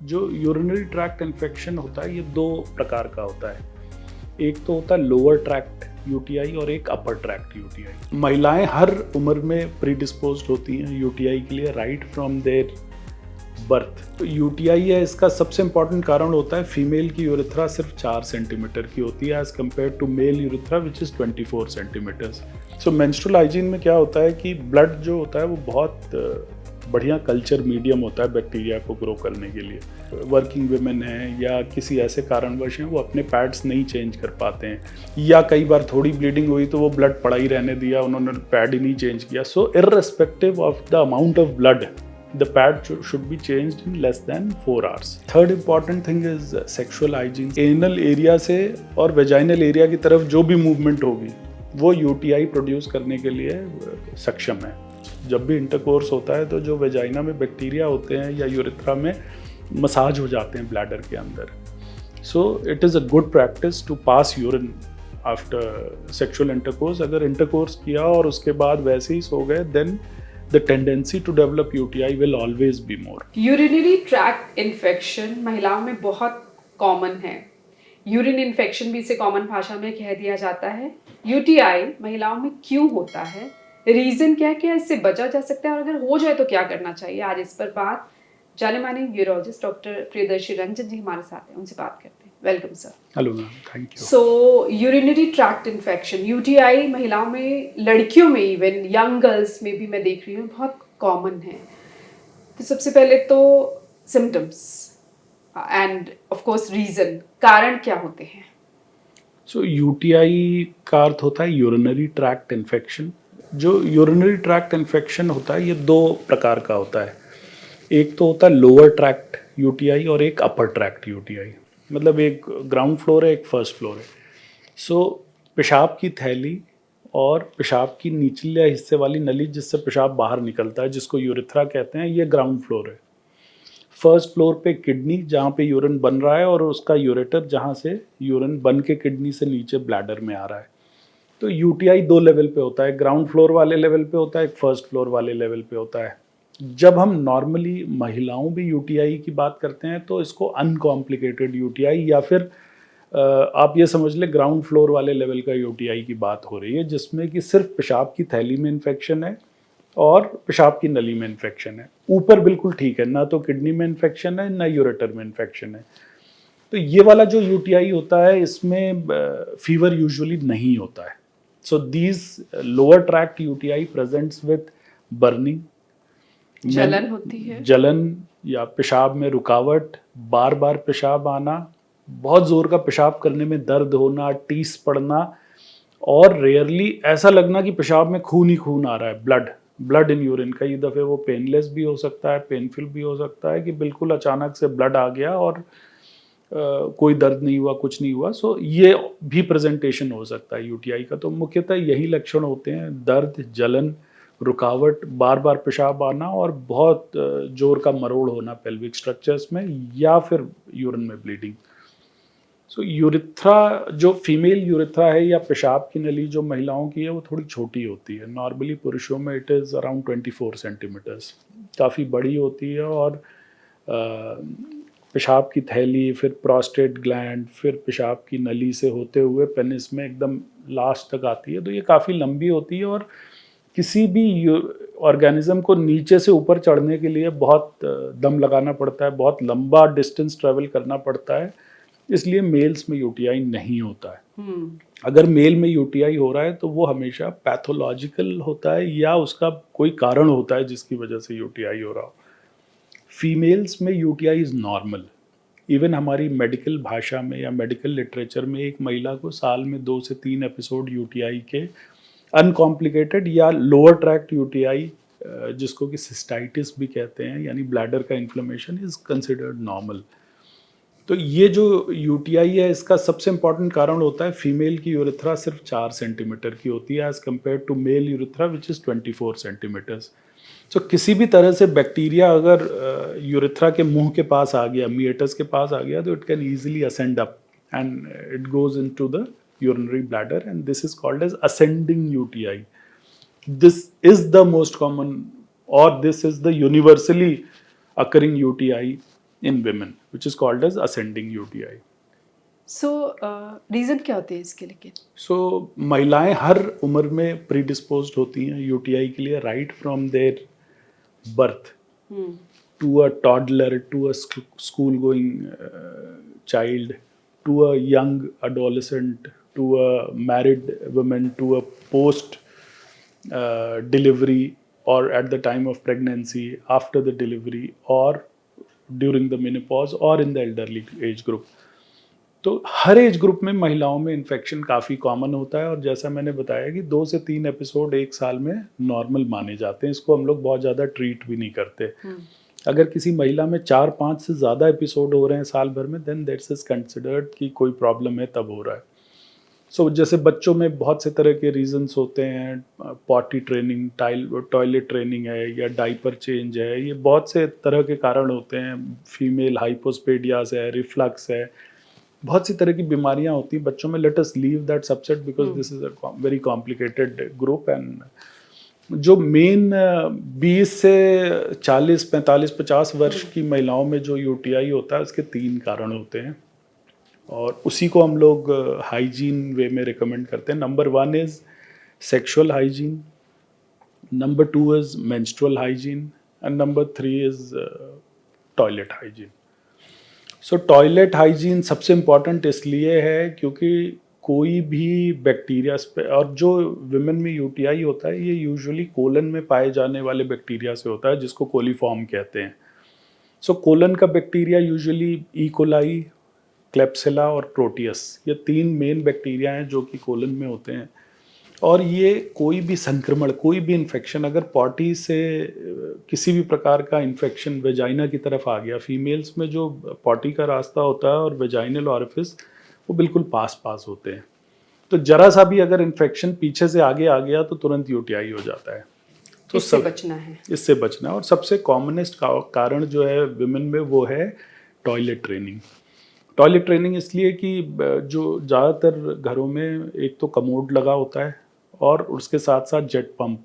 जो urinary tract infection होता है ये दो प्रकार का होता है। एक तो होता है लोअर ट्रैक्ट यूटीआई और एक अपर ट्रैक्ट यूटीआई। महिलाएं हर उम्र में प्रीडिस्पोज्ड होती हैं यूटीआई के लिए राइट फ्रॉम देयर बर्थ। तो यूटीआई है, इसका सबसे इंपॉर्टेंट कारण होता है फीमेल की यूरेथ्रा सिर्फ 4 सेंटीमीटर की होती है as compare to male urethra which is 24 centimetres. So menstrual hygiene में क्या होता है कि ब्लड जो होता है वो बहुत बढ़िया कल्चर मीडियम होता है बैक्टीरिया को ग्रो करने के लिए। वर्किंग वुमेन हैं या किसी ऐसे कारणवश हैं वो अपने पैड्स नहीं चेंज कर पाते हैं, या कई बार थोड़ी ब्लीडिंग हुई तो वो ब्लड पड़ा ही रहने दिया, उन्होंने पैड ही नहीं चेंज किया। So irrespective of the amount of blood the pad should be changed in less than 4 hours. Third important thing is sexual hygiene. Anal area से और vaginal area की तरफ जो भी movement होगी वो UTI प्रोड्यूस करने के लिए सक्षम है। जब भी इंटरकोर्स होता है तो जो वेजाइना में बैक्टीरिया होते हैं या यूरेथ्रा में मसाज हो जाते हैं ब्लैडर के अंदर। So it is a good practice to pass urine after sexual intercourse. अगर इंटरकोर्स किया और उसके बाद वैसे ही सो गए then the tendency to develop UTI will always be more. Urinary tract infection महिलाओं में बहुत कॉमन है। यूरिन इन्फेक्शन भी इसे कॉमन भाषा में कह दिया जाता है। यूटीआई महिलाओं में क्यों होता है, रीजन क्या है, क्या इससे बचा जा सकता है और अगर हो जाए तो क्या करना चाहिए? आज इस पर बात जाने माने यूरोलॉजिस्ट डॉक्टर प्रियदर्शी रंजन जी हमारे साथ हैं, उनसे बात करते हैं। Welcome sir. Hello ma'am, thank you. So urinary tract infection UTI महिलाओं में, लड़कियों में, इवन यंग गर्ल्स में भी मैं देख रही हूँ बहुत कॉमन है। तो सबसे पहले तो symptoms and of course reason, कारण क्या होते हैं? सो यूटीआई का अर्थ होता है यूरिनरी ट्रैक्ट इन्फेक्शन। जो यूरिनरी ट्रैक्ट इन्फेक्शन होता है ये दो प्रकार का होता है। एक तो होता है लोअर ट्रैक्ट यूटीआई और एक अपर ट्रैक्ट यूटीआई। मतलब एक ग्राउंड फ्लोर है, एक फर्स्ट फ्लोर है। सो पेशाब की थैली और पेशाब की निचले हिस्से वाली नली जिससे पेशाब बाहर निकलता है, जिसको यूरेथ्रा कहते हैं, ये ग्राउंड फ्लोर है। फर्स्ट फ्लोर पे किडनी जहाँ पे यूरिन बन रहा है और उसका यूरेटर जहाँ से यूरिन बन के किडनी से नीचे ब्लैडर में आ रहा है। तो यूटीआई दो लेवल पे होता है, ग्राउंड फ्लोर वाले लेवल पे होता है, एक फर्स्ट फ्लोर वाले लेवल पे होता है। जब हम नॉर्मली महिलाओं भी यूटीआई की बात करते हैं तो इसको अनकॉम्प्लिकेटेड यूटीआई या फिर आप ये समझ ले ग्राउंड फ्लोर वाले लेवल का यूटीआई की बात हो रही है, जिसमें कि सिर्फ पेशाब की थैली में इन्फेक्शन है और पेशाब की नली में इन्फेक्शन है। ऊपर बिल्कुल ठीक है, ना तो किडनी में इन्फेक्शन है ना यूरेटर में इन्फेक्शन है। तो ये वाला जो यूटीआई होता है इसमें फीवर यूजुअली नहीं होता है। So these lower tract UTI presents with burning, जलन होती है, जलन या पेशाब में रुकावट, बार बार पेशाब आना, बहुत ज़ोर का पेशाब करने में दर्द होना, टीस पड़ना, और रेयरली ऐसा लगना कि पेशाब में खून ही खून आ रहा है, ब्लड इन यूरिन। कई दफ़े वो पेनलेस भी हो सकता है, पेनफुल भी हो सकता है कि बिल्कुल अचानक से ब्लड आ गया और कोई दर्द नहीं हुआ, कुछ नहीं हुआ। सो ये भी प्रेजेंटेशन हो सकता है यूटीआई का। तो मुख्यतः यही लक्षण होते हैं, दर्द, जलन, रुकावट, बार बार पेशाब आना और बहुत जोर का मरोड़ होना पेल्विक स्ट्रक्चर्स में या फिर यूरिन में ब्लीडिंग। सो यूरेथ्रा जो फीमेल यूरेथ्रा है या पेशाब की नली जो महिलाओं की है वो थोड़ी छोटी होती है। नॉर्मली पुरुषों में इट इज़ अराउंड 24 सेंटीमीटर्स, काफ़ी बड़ी होती है। और पेशाब की थैली, फिर प्रोस्टेट ग्लैंड, फिर पेशाब की नली से होते हुए पेनिस में एकदम लास्ट तक आती है। तो ये काफ़ी लंबी होती है और किसी भी ऑर्गेनिज्म को नीचे से ऊपर चढ़ने के लिए बहुत दम लगाना पड़ता है, बहुत लंबा डिस्टेंस ट्रेवल करना पड़ता है। इसलिए मेल्स में यूटीआई नहीं होता है। अगर मेल में यूटीआई हो रहा है तो वो हमेशा पैथोलॉजिकल होता है या उसका कोई कारण होता है जिसकी वजह से यूटीआई हो रहा हो। फीमेल्स में यूटीआई इज़ नॉर्मल। इवन हमारी मेडिकल भाषा में या मेडिकल लिटरेचर में एक महिला को साल में 2 से 3 एपिसोड यूटीआई के अनकॉम्प्लिकेटेड या लोअर ट्रैक्ट यूटीआई, जिसको कि सिस्टाइटिस भी कहते हैं, यानी ब्लैडर का इन्फ्लेमेशन, इज़ कंसिडर्ड नॉर्मल। तो ये जो यूटीआई है इसका सबसे इंपॉर्टेंट कारण होता है फीमेल की यूरेथ्रा सिर्फ 4 सेंटीमीटर की होती है as compare to male urethra which is 24 centimetres. So किसी भी तरह से बैक्टीरिया अगर यूरेथ्रा के मुंह के पास आ गया, मीएटस के पास आ गया, तो it can easily ascend up and it goes into the urinary bladder and this is called as ascending UTI. This is the most common or this is the universally occurring UTI in women, which is called as ascending UTI. So reason क्या होते हैं इसके लेकिन? सो महिलाएं हर उम्र में प्रीडिस्पोज्ड होती हैं यूटीआई के लिए right from there birth to a toddler, to a school going child, to a young adolescent, to a married woman, to a post delivery or at the time of pregnancy, after the delivery, or during the menopause, or in the elderly age group. तो हर age group में महिलाओं में infection काफ़ी common होता है और जैसा मैंने बताया कि 2 से 3 एपिसोड एक साल में नॉर्मल माने जाते हैं. इसको हम लोग बहुत ज़्यादा ट्रीट भी नहीं करते. अगर किसी महिला में 4-5 से ज़्यादा एपिसोड हो रहे हैं साल भर में, देन दैट्स इज कंसिडर्ड कि कोई प्रॉब्लम है, तब हो रहा है. सो जैसे बच्चों में बहुत से तरह के रीजंस होते हैं, पॉटी ट्रेनिंग, टॉयलेट ट्रेनिंग है, या डाइपर चेंज है, ये बहुत से तरह के कारण होते हैं. फीमेल हाइपोस्पेडियाज है, रिफ्लक्स है, बहुत सी तरह की बीमारियां होती हैं बच्चों में. Let us leave that subset because this is a very complicated group. And जो मेन 20 से 40, 45, 50 वर्ष की महिलाओं में जो यूटीआई होता है, उसके 3 कारण होते हैं और उसी को हम लोग हाइजीन वे में रिकमेंड करते हैं. Number 1 is sexual hygiene, number 2 is menstrual hygiene and number 3 is toilet hygiene. So toilet hygiene सबसे इम्पॉर्टेंट इसलिए है क्योंकि कोई भी बैक्टीरिया, और जो विमेन में यूटीआई होता है ये यूजुअली कोलन में पाए जाने वाले बैक्टीरिया से होता है, जिसको कोलीफॉर्म कहते हैं. सो कोलन का bacteria usually E coli, Klebsiella और प्रोटियस, ये 3 मेन बैक्टीरिया हैं जो कि कोलन में होते हैं. और ये कोई भी संक्रमण, कोई भी इन्फेक्शन, अगर पॉटी से किसी भी प्रकार का इन्फेक्शन वेजाइना की तरफ आ गया, फीमेल्स में जो पॉटी का रास्ता होता है और वेजाइनल ऑरिफिस वो बिल्कुल पास होते हैं. तो जरा सा भी अगर इन्फेक्शन पीछे से आगे आ गया तो तुरंत यूटीआई हो जाता है. तो इससे बचना है. इससे बचना. और सबसे कॉमनेस्ट कारण जो है विमेन में वो है टॉयलेट ट्रेनिंग. टॉयलेट ट्रेनिंग इसलिए कि जो ज़्यादातर घरों में एक तो कमोड लगा होता है और उसके साथ साथ जेट पंप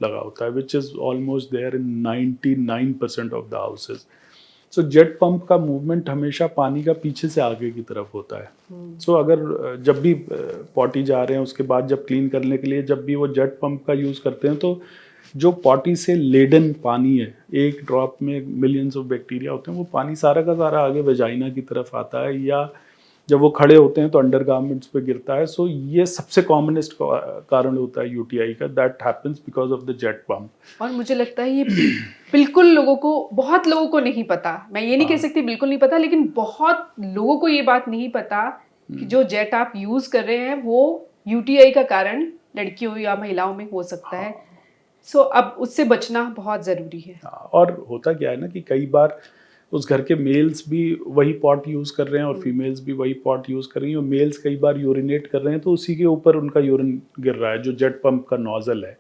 लगा होता है, which is almost there in 99% of the houses. So jet pump का मूवमेंट हमेशा पानी का पीछे से आगे की तरफ होता है. सो अगर जब भी पॉटी जा रहे हैं, उसके बाद जब क्लीन करने के लिए जब भी वो जेट पंप का यूज़ करते हैं, तो जो पॉटी से लेडन पानी है, एक ड्रॉप में मिलियंस ऑफ बैक्टीरिया होते हैं, वो पानी सारा का सारा आगे वेजाइना की तरफ आता है, या जब वो खड़े होते हैं तो अंडर गारमेंट्स पे गिरता है. सो ये सबसे कॉमनेस्ट कारण होता है यूटीआई का, that happens because of the jet pump. और मुझे लगता है ये बिल्कुल लोगों को, बहुत लोगों को नहीं पता. मैं ये नहीं कह सकती बिल्कुल नहीं पता, लेकिन बहुत लोगों को ये बात नहीं पता कि जो जेट आप यूज़ कर रहे हैं वो यूटीआई का कारण लड़कियों या महिलाओं में हो सकता है. सो अब उससे बचना बहुत ज़रूरी है. और होता क्या है ना कि कई बार उस घर के मेल्स भी वही पॉट यूज़ कर रहे हैं और फीमेल्स भी वही पॉट यूज़ कर रही हैं, और मेल्स कई बार यूरिनेट कर रहे हैं तो उसी के ऊपर उनका यूरिन गिर रहा है, जो जेट पंप का नोजल है.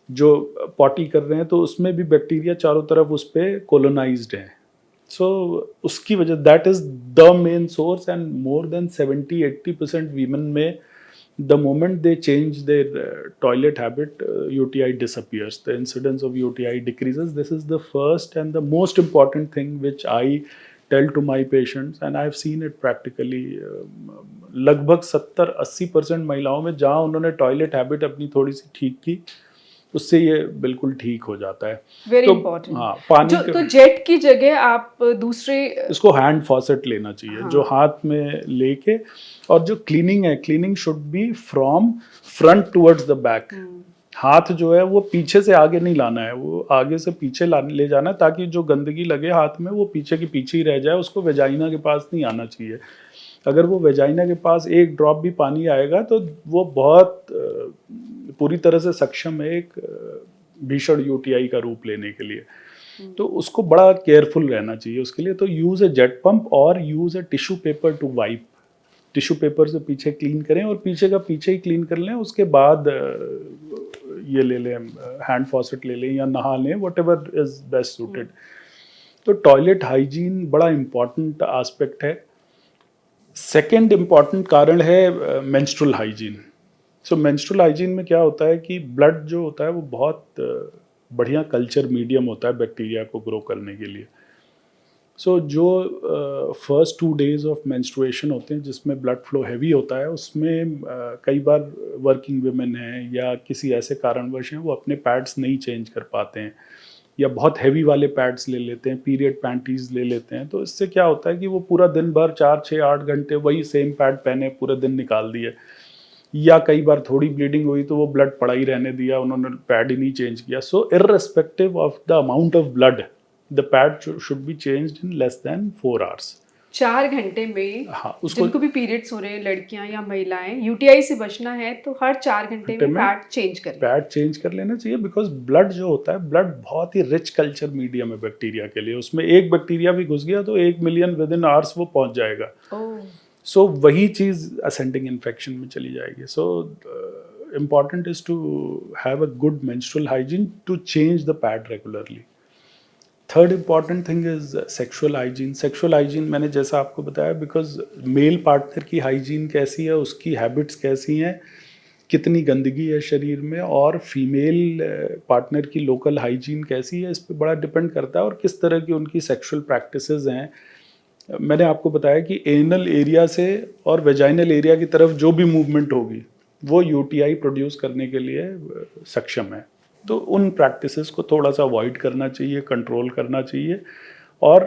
जो पॉटी कर रहे हैं तो उसमें भी बैक्टीरिया चारों तरफ उस पर कोलोनाइज्ड हैं. सो उसकी वजह, that is the main source. And more than 70-80% women में the moment they change their toilet habit, UTI disappears. The incidence of UTI decreases. This is the first and the most important thing which I tell to my patients, and I've seen it practically. लगभग 70-80% महिलाओं में जहाँ उन्होंने toilet habit अपनी थोड़ी सी ठीक की, उससे ये बिल्कुल ठीक हो जाता है. वेरी तो इंपॉर्टेंट. हाँ, पानी तो जेट की जगह आप दूसरे, इसको हैंड फॉसेट लेना चाहिए. हाँ. जो हाथ में लेके, और जो क्लीनिंग है, cleaning should be from front towards the back. हाथ जो है वो पीछे से आगे नहीं लाना है, वो आगे से पीछे ले जाना है, ताकि जो गंदगी लगे हाथ में वो पीछे की पीछे ही रह जाए, उसको वेजाइना के पास नहीं आना चाहिए. अगर वो वेजाइना के पास एक ड्रॉप भी पानी आएगा तो वो बहुत पूरी तरह से सक्षम है एक भीषण यूटीआई का रूप लेने के लिए. तो उसको बड़ा केयरफुल रहना चाहिए उसके लिए. तो यूज़ ए जेट पंप और use a tissue paper two wipe. Tissue paper से पीछे क्लीन करें और पीछे का पीछे ही क्लीन कर लें. उसके बाद ये ले लें, हैंड फॉसेट ले लें या नहा लें, व्हाटएवर इज़ बेस्ट सूटेड. तो टॉयलेट हाइजीन बड़ा इम्पॉर्टेंट एस्पेक्ट है. सेकेंड इम्पॉर्टेंट कारण है मेंस्ट्रुअल हाइजीन. सो मेंस्ट्रुअल हाइजीन में क्या होता है कि ब्लड जो होता है वो बहुत बढ़िया कल्चर मीडियम होता है बैक्टीरिया को ग्रो करने के लिए. सो जो फर्स्ट 2 डेज़ ऑफ मेंस्ट्रुएशन होते हैं जिसमें ब्लड फ्लो हैवी होता है, उसमें कई बार वर्किंग वुमेन हैं या किसी ऐसे कारणवश हैं वो अपने पैड्स नहीं चेंज कर पाते हैं या बहुत हैवी वाले पैड्स ले लेते हैं, पीरियड पैंटीज़ ले लेते हैं। तो इससे क्या होता है कि वो पूरा दिन भर 4, 6, 8 घंटे वही सेम पैड पहने पूरे दिन निकाल दिए, या कई बार थोड़ी ब्लीडिंग हुई तो वो ब्लड पड़ा ही रहने दिया, उन्होंने पैड ही नहीं चेंज किया। So irrespective of the amount of blood, the pad should be changed in less than 4 hours. 4 घंटे में हाँ, उसको जिनको भी पीरियड्स हो रहे हैं, लड़कियां या महिलाएं, यूटीआई से बचना है तो हर 4 घंटे में पैड चेंज करें। पैड चेंज कर लेना चाहिए, बिकॉज ब्लड जो होता है, ब्लड बहुत ही रिच कल्चर मीडियम है बैक्टीरिया के लिए। उसमें एक बैक्टीरिया भी घुस गया तो 1 मिलियन विद इन आवर्स वो पहुंच जाएगा। सो वही चीज़ असेंडिंग इन्फेक्शन में चली जाएगी। So important is to have a good menstrual hygiene, to change the pad regularly. Third important thing is sexual hygiene. Sexual hygiene मैंने जैसा आपको बताया, बिकॉज मेल पार्टनर की हाइजीन कैसी है, उसकी हैबिट्स कैसी हैं, कितनी गंदगी है शरीर में, और फीमेल पार्टनर की लोकल हाइजीन कैसी है, इस पर बड़ा डिपेंड करता है, और किस तरह की उनकी सेक्शुअल प्रैक्टिसेस हैं। मैंने आपको बताया कि एनल एरिया से और वेजाइनल एरिया की तरफ जो भी मूवमेंट होगी वो यूटीआई प्रोड्यूस करने के लिए सक्षम है। तो उन प्रैक्टिसेस को थोड़ा सा अवॉइड करना चाहिए, कंट्रोल करना चाहिए, और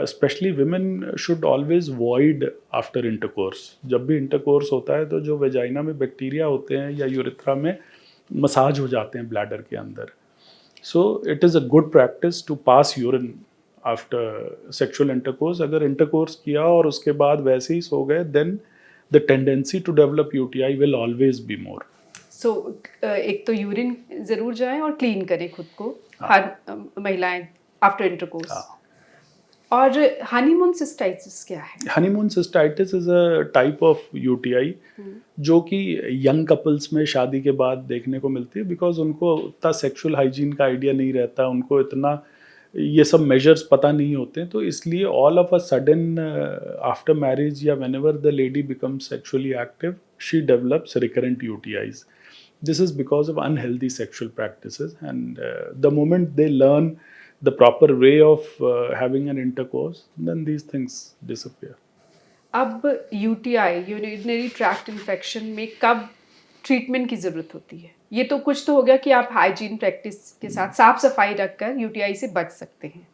specially women should always void after intercourse. जब भी इंटरकोर्स होता है तो जो वेजाइना में बैक्टीरिया होते हैं या यूरेथ्रा में मसाज हो जाते हैं ब्लैडर के अंदर। So it is a good practice to pass urine after sexual intercourse. अगर इंटरकोर्स किया और उसके बाद वैसे ही सो गए, then the tendency to develop UTI will always be more. So एक तो यूरिन जरूर जाएं और क्लीन करें खुद को, हर महिलाएं आफ्टर इंटरकोर्स। और हनीमून सिस्टाइटिस क्या है? Honeymoon cystitis is a type of UTI जो कि यंग कपल्स में शादी के बाद देखने को मिलती है, बिकॉज उनको उतना सेक्सुअल हाइजीन का आइडिया नहीं रहता, उनको इतना ये सब मेजर्स पता नहीं होते, तो इसलिए all of a sudden after marriage या whenever the lady becomes sexually active, she develops recurrent UTIs. This is because of unhealthy sexual practices, and the moment they learn the proper way of having an intercourse, then these things disappear. अब UTI, urinary tract infection में कब treatment की ज़रूरत होती है? ये तो कुछ तो हो गया कि आप हाइजीन प्रैक्टिस के साथ साफ सफाई रखकर यूटीआई से बच सकते हैं।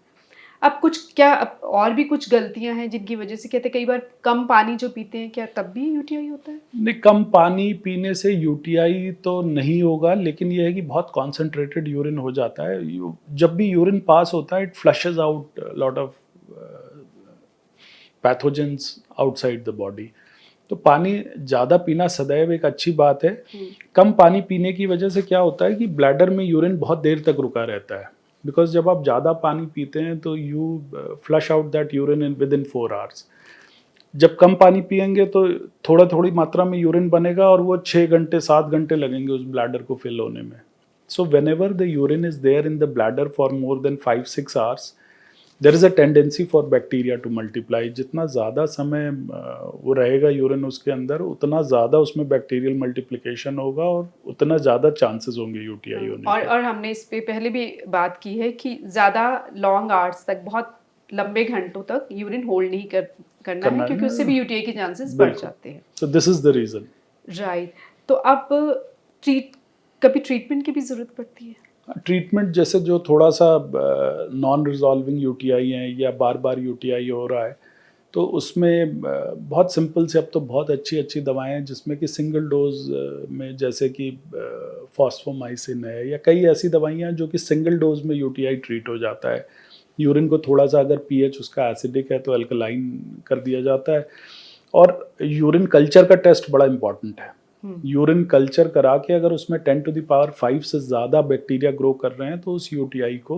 अब कुछ क्या, अब और भी कुछ गलतियां हैं जिनकी वजह से, कहते हैं कई बार कम पानी जो पीते हैं, क्या तब भी यूटीआई होता है? नहीं, कम पानी पीने से यूटीआई तो नहीं होगा, लेकिन यह है कि बहुत कॉन्सेंट्रेटेड यूरिन हो जाता है। जब भी यूरिन पास होता है, it flushes out lot of pathogens outside the body. तो पानी ज़्यादा पीना सदैव एक अच्छी बात है। कम पानी पीने की वजह से क्या होता है कि ब्लैडर में यूरिन बहुत देर तक रुका रहता है, बिकॉज जब आप ज़्यादा पानी पीते हैं तो you flush out that urine in with in 4 hours. जब कम पानी पियेंगे तो थोड़ी मात्रा में यूरिन बनेगा और वो 6 घंटे 7 घंटे लगेंगे उस ब्लैडर को फिल होने में। So whenever the urine is there in the bladder for more than 5-6 hours, there is a tendency for bacteria to multiply. जितना ज़्यादा समय वो रहेगा यूरिन उसके अंदर, उतना ज़्यादा उसमें बैक्टीरियल मल्टीप्लिकेशन होगा और उतना ज़्यादा चांसेस होंगे यूटीआई होने के। और हमने इस पे पहले भी बात की है कि ज़्यादा लॉन्ग आवर्स तक, बहुत लंबे घंटों तक यूरिन होल्ड नहीं करना है, क्योंकि उससे भी यूटीआई के चांसेस बढ़ जाते हैं। So this is the reason. Right. तो अब कभी ट्रीटमेंट की भी ज़रूरत पड़ती है? ट्रीटमेंट जैसे जो थोड़ा सा नॉन रिजॉल्विंग यूटीआई है या बार बार यूटीआई हो रहा है, तो उसमें बहुत सिंपल से अब तो बहुत अच्छी दवाएं हैं जिसमें कि सिंगल डोज में, जैसे कि फॉस्फोमाइसिन है या कई ऐसी दवाइयाँ हैं जो कि सिंगल डोज में यूटीआई ट्रीट हो जाता है। यूरिन को थोड़ा सा अगर पीएच उसका एसिडिक है तो अल्कलाइन कर दिया जाता है। और यूरिन कल्चर का टेस्ट बड़ा इंपॉर्टेंट है। यूरिन कल्चर करा के अगर उसमें 10⁵ से ज़्यादा बैक्टीरिया ग्रो कर रहे हैं तो उस यूटीआई को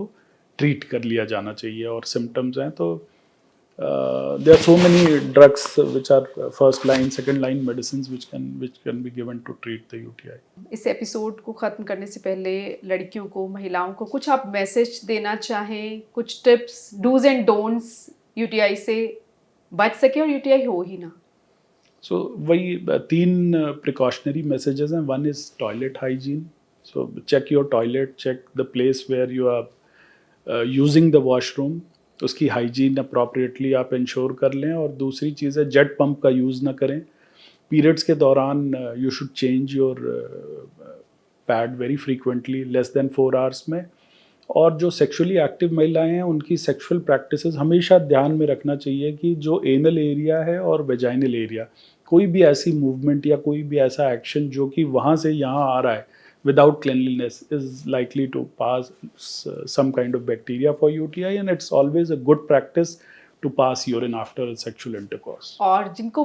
ट्रीट कर लिया जाना चाहिए। और सिम्टम्स हैं तो there are so many drugs which are first line, second line medicines which can be given to treat the UTI. इस एपिसोड को ख़त्म करने से पहले लड़कियों को, महिलाओं को कुछ आप मैसेज देना चाहें, कुछ tips, dos and don'ts UTI से बच सके और यूटीआई हो ही ना? So वही 3 precautionary messages हैं. One is toilet hygiene. So check your toilet, check the place where you are using the washroom. उसकी हाइजीन अप्रोप्रिएटली आप इंश्योर कर लें। और दूसरी चीज़ है, जेट पंप का यूज़ ना करें। पीरियड्स के दौरान you should change your pad very frequently, less than 4 hours में। और जो सेक्सुअली एक्टिव महिलाएं हैं उनकी सेक्सुअल प्रैक्टिसेस हमेशा ध्यान में रखना चाहिए कि जो एनल एरिया है और वेजाइनल एरिया, कोई भी ऐसी मूवमेंट या कोई भी ऐसा एक्शन जो कि वहाँ से यहाँ आ रहा है without cleanliness is likely to pass some kind of bacteria for UTI, and it's always a good practice to pass urine after sexual intercourse. और जिनको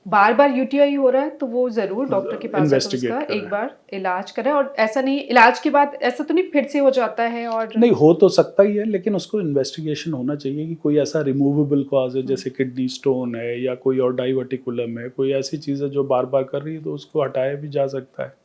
बार बार यूटीआई हो रहा है तो वो जरूर डॉक्टर के पास जाकर Investigate उसका करें। एक बार इलाज करें। और ऐसा नहीं, इलाज के बाद ऐसा तो नहीं फिर से हो जाता है? और नहीं, हो तो सकता ही है, लेकिन उसको इन्वेस्टिगेशन होना चाहिए कि कोई ऐसा रिमूवेबल कॉज है, जैसे किडनी स्टोन है या कोई और डाइवर्टिकुलम है, कोई ऐसी चीज़ है जो बार बार कर रही है, तो उसको हटाया भी जा सकता है।